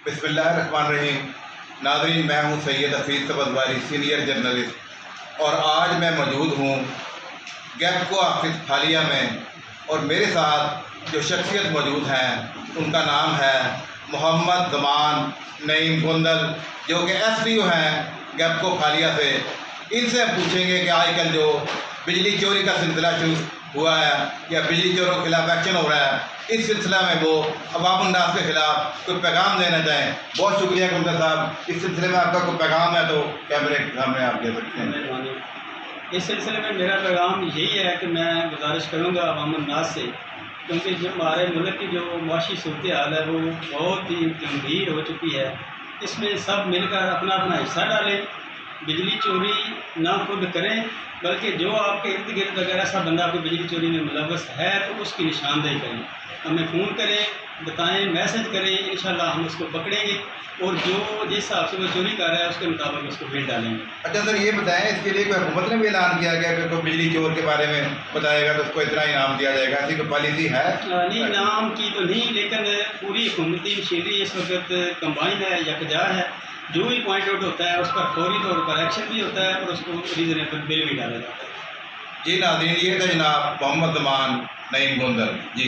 बिस्मिल्लाहिर्रहमानिर्रहीम। नाज़रीन, मैं हूँ सैयद हफीज़ सब्ज़वारी, सीनियर जर्नलिस्ट, और आज मैं मौजूद हूँ गैपको ऑफिस फालिया में। और मेरे साथ जो शख्सियत मौजूद हैं उनका नाम है मोहम्मद ज़मान नईम गोंदल, जो कि SDO हैं गैपको फालिया से। इनसे हम पूछेंगे कि आजकल जो बिजली चोरी का सिलसिला शुरू हुआ है या बिजली चोरों के खिलाफ एक्शन हो रहा है, इस सिलसिला में वो अवाम उन्नास के खिलाफ कोई पैगाम देना चाहें। बहुत शुक्रिया गोंदल साहब, इस सिलसिले में आपका कोई पैगाम है तो कैमरे के सामने आप दे सकते हैं। इस सिलसिले में मेरा पैगाम यही है कि मैं गुजारिश करूँगा अवाम उन्नास से, क्योंकि जो हमारे मुल्क की जो मुआशी सूरत हाल है वो बहुत ही गंभीर हो चुकी है। इसमें सब मिलकर अपना अपना हिस्सा डालें, बिजली चोरी ना खुद करें, बल्कि जो आपके इर्द गिर्द अगर ऐसा बंदा आपकी बिजली चोरी में मुलव्वस है तो उसकी निशानदेही करें, हमें फ़ोन करें, बताएं, मैसेज करें, इंशाल्लाह हम उसको पकड़ेंगे और जो जिस हिसाब से वो चोरी कर रहा है उसके मुताबिक उसको बिल डालेंगे। अच्छा सर, ये बताएं, इसके लिए कोई हुकूमत ने भी ऐलान किया गया कि कोई बिजली चोर के बारे में बताएगा तो उसको इतना इनाम दिया जाएगा, ऐसी कोई पॉलिसी है? नहीं, इनाम की तो नहीं, लेकिन पूरी हुकूमती मशीनरी इस वक्त कंबाइन है, यकजा है। जो भी पॉइंट आउट होता है उस पर फौरी तौर पर एक्शन भी होता है और उसको रीजनेबल बिल भी डाला जाता है। जी नाज़रीन, ये था जनाब मोहम्मद ज़मान नईम गोंदल जी।